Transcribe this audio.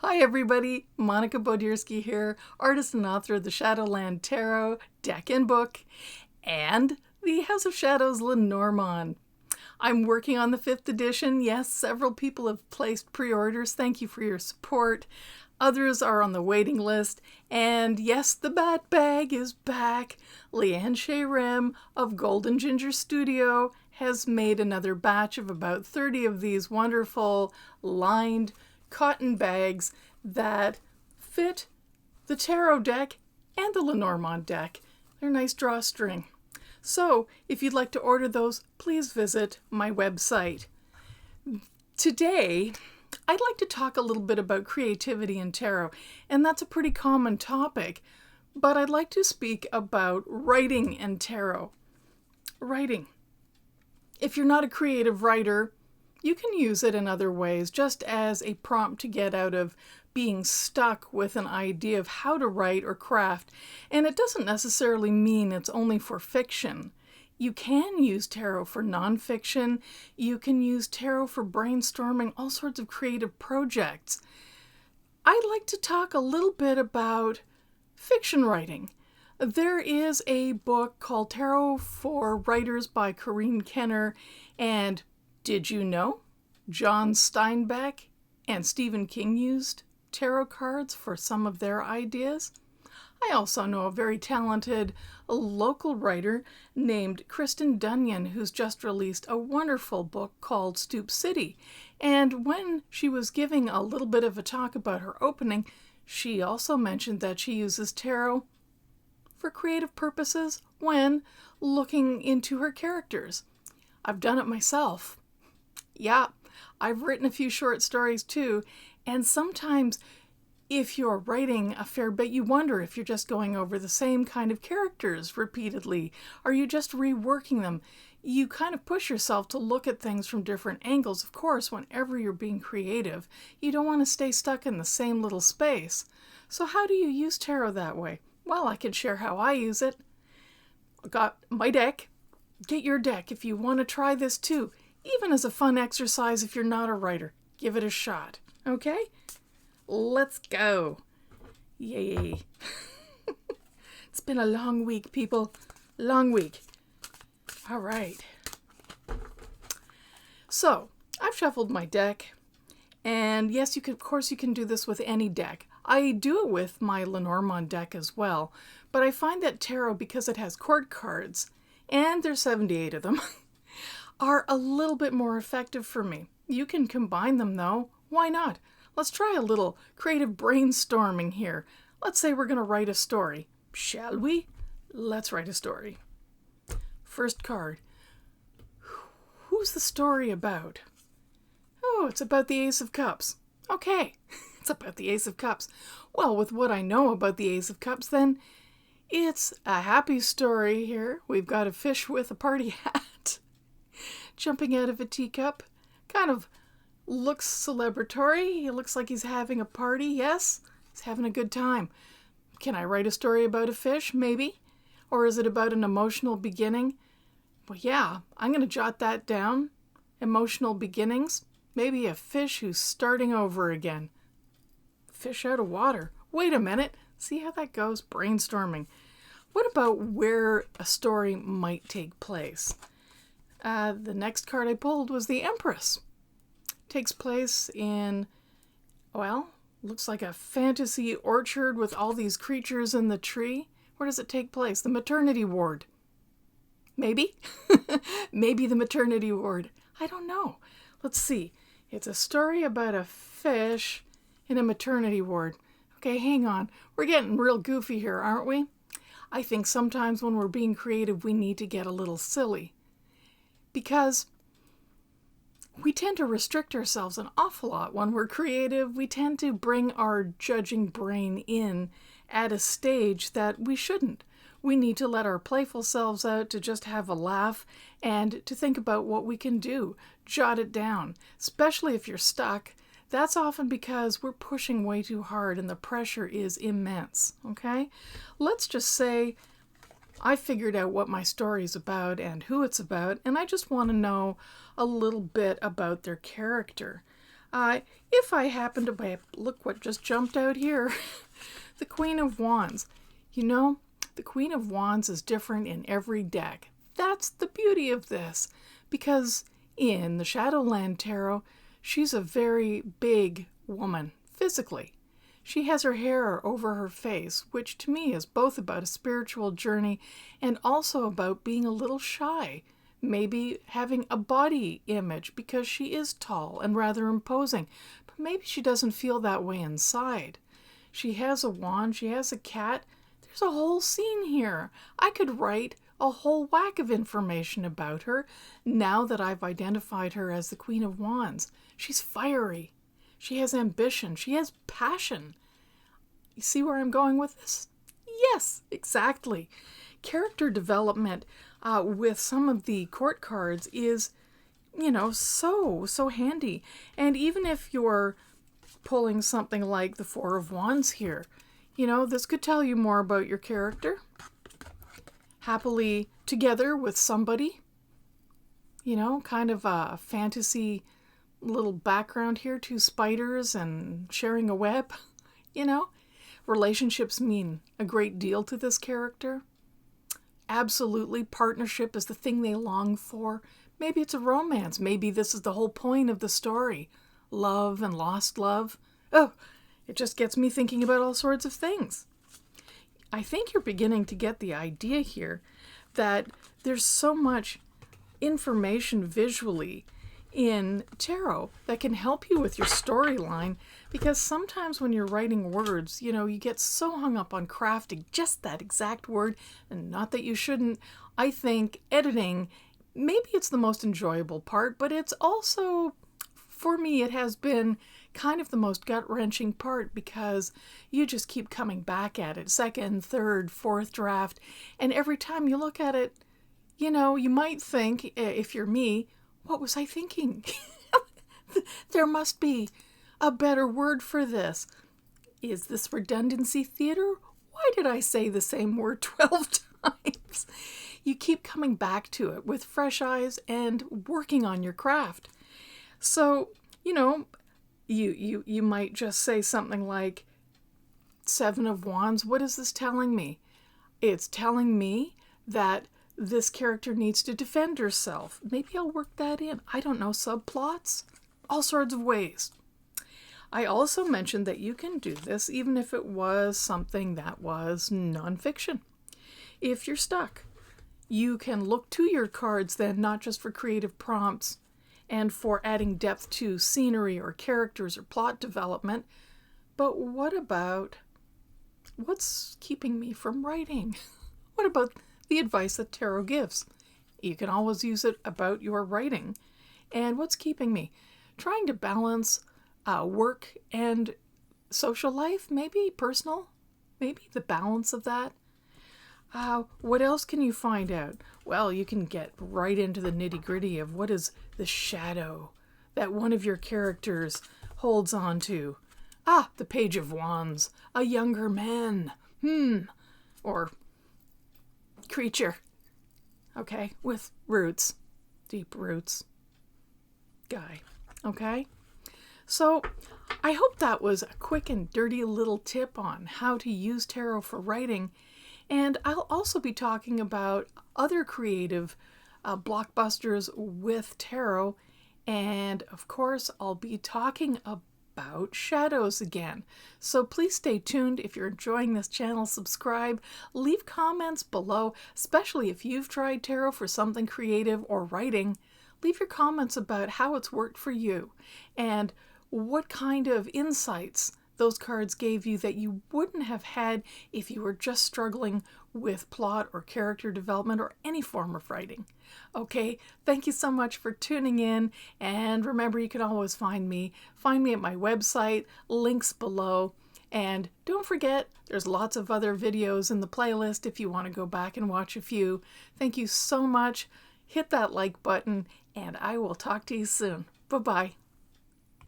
Hi everybody, Monica Bodierski here, artist and author of the Shadowland Tarot, deck and book, and the House of Shadows Lenormand. I'm working on the 5th edition. Yes, several people have placed pre-orders. Thank you for your support. Others are on the waiting list. And yes, the Bat Bag is back. Leanne Shayrem of Golden Ginger Studio has made another batch of about 30 of these wonderful lined cotton bags that fit the tarot deck and the Lenormand deck. They're nice drawstring. So if you'd like to order those, please visit my website. Today, I'd like to talk a little bit about creativity in tarot, and that's a pretty common topic, but I'd like to speak about writing and tarot. Writing. If you're not a creative writer, you can use it in other ways, just as a prompt to get out of being stuck with an idea of how to write or craft. And it doesn't necessarily mean it's only for fiction. You can use tarot for nonfiction. You can use tarot for brainstorming all sorts of creative projects. I'd like to talk a little bit about fiction writing. There is a book called Tarot for Writers by Corrinne Kenner, and did you know John Steinbeck and Stephen King used tarot cards for some of their ideas? I also know a very talented local writer named Kristyn Dunnion who's just released a wonderful book called Stoop City. And when she was giving a little bit of a talk about her opening, she also mentioned that she uses tarot for creative purposes when looking into her characters. I've done it myself. Yeah, I've written a few short stories too, and sometimes if you're writing a fair bit, you wonder if you're just going over the same kind of characters repeatedly. Are you just reworking them? You kind of push yourself to look at things from different angles. Of course, whenever you're being creative, you don't want to stay stuck in the same little space. So how do you use tarot that way? Well, I can share how I use it. I got my deck. Get your deck if you want to try this too. Even as a fun exercise if you're not a writer. Give it a shot. Okay? Let's go. Yay. It's been a long week, people. Long week. All right. So, I've shuffled my deck. And yes, of course you can do this with any deck. I do it with my Lenormand deck as well. But I find that tarot, because it has court cards, and there's 78 of them, are a little bit more effective for me. You can combine them though. Why not? Let's try a little creative brainstorming here. Let's say we're going to write a story. Shall we? Let's write a story. First card. Who's the story about? Oh, it's about the Ace of Cups. Okay, it's about the Ace of Cups. Well, with what I know about the Ace of Cups, then it's a happy story here. We've got a fish with a party hat jumping out of a teacup. Kind of looks celebratory. He looks like he's having a party. Yes, he's having a good time. Can I write a story about a fish? Maybe. Or is it about an emotional beginning? Well, yeah, I'm going to jot that down. Emotional beginnings. Maybe a fish who's starting over again. Fish out of water. Wait a minute. See how that goes? Brainstorming. What about where a story might take place? The next card I pulled was the Empress. Takes place in, well, looks like a fantasy orchard with all these creatures in the tree. Where does it take place? The maternity ward. Maybe? Maybe the maternity ward. I don't know. Let's see. It's a story about a fish in a maternity ward. Okay, hang on. We're getting real goofy here, aren't we? I think sometimes when we're being creative, we need to get a little silly. Because we tend to restrict ourselves an awful lot when we're creative. We tend to bring our judging brain in at a stage that we shouldn't. We need to let our playful selves out to just have a laugh and to think about what we can do. Jot it down, especially if you're stuck. That's often because we're pushing way too hard and the pressure is immense, okay? Let's just say I figured out what my story's about and who it's about, and I just want to know a little bit about their character. If I happen to, look what just jumped out here. The Queen of Wands. You know, the Queen of Wands is different in every deck. That's the beauty of this, because in the Shadowland Tarot, she's a very big woman, physically. She has her hair over her face, which to me is both about a spiritual journey and also about being a little shy. Maybe having a body image because she is tall and rather imposing, but maybe she doesn't feel that way inside. She has a wand, she has a cat. There's a whole scene here. I could write a whole whack of information about her now that I've identified her as the Queen of Wands. She's fiery. She has ambition. She has passion. You see where I'm going with this? Yes, exactly. Character development with some of the court cards is, so handy. And even if you're pulling something like the Four of Wands here, this could tell you more about your character. Happily together with somebody, kind of a fantasy little background here, 2 spiders and sharing a web, Relationships mean a great deal to this character. Absolutely, partnership is the thing they long for. Maybe it's a romance. Maybe this is the whole point of the story. Love and lost love. Oh, it just gets me thinking about all sorts of things. I think you're beginning to get the idea here that there's so much information visually in tarot that can help you with your storyline, because sometimes when you're writing words, you get so hung up on crafting just that exact word, and not that you shouldn't. I think editing, maybe it's the most enjoyable part, but it's also, for me, it has been kind of the most gut-wrenching part, because you just keep coming back at it, second, third, fourth draft, and every time you look at it, you might think, if you're me, what was I thinking? There must be a better word for this. Is this redundancy theater? Why did I say the same word 12 times? You keep coming back to it with fresh eyes and working on your craft. So, you might just say something like, 7 of Wands, what is this telling me? It's telling me that this character needs to defend herself. Maybe I'll work that in. I don't know, subplots? All sorts of ways. I also mentioned that you can do this even if it was something that was nonfiction. If you're stuck, you can look to your cards then, not just for creative prompts and for adding depth to scenery or characters or plot development, but what about what's keeping me from writing? What about the advice that tarot gives? You can always use it about your writing. And what's keeping me? Trying to balance work and social life, maybe personal, maybe the balance of that. What else can you find out? Well, you can get right into the nitty-gritty of what is the shadow that one of your characters holds on to. The Page of Wands, a younger man, or creature, okay, with roots, deep roots, guy, okay? So I hope that was a quick and dirty little tip on how to use tarot for writing. And I'll also be talking about other creative blockbusters with tarot. And of course, I'll be talking about shadows again. So please stay tuned. If you're enjoying this channel, subscribe, leave comments below, especially if you've tried tarot for something creative or writing. Leave your comments about how it's worked for you and what kind of insights those cards gave you that you wouldn't have had if you were just struggling with plot or character development or any form of writing. Okay, thank you so much for tuning in, and remember, you can always find me at my website, links below, and don't forget, there's lots of other videos in the playlist if you want to go back and watch a few. Thank you so much. Hit that like button, and I will talk to you soon. Bye-bye.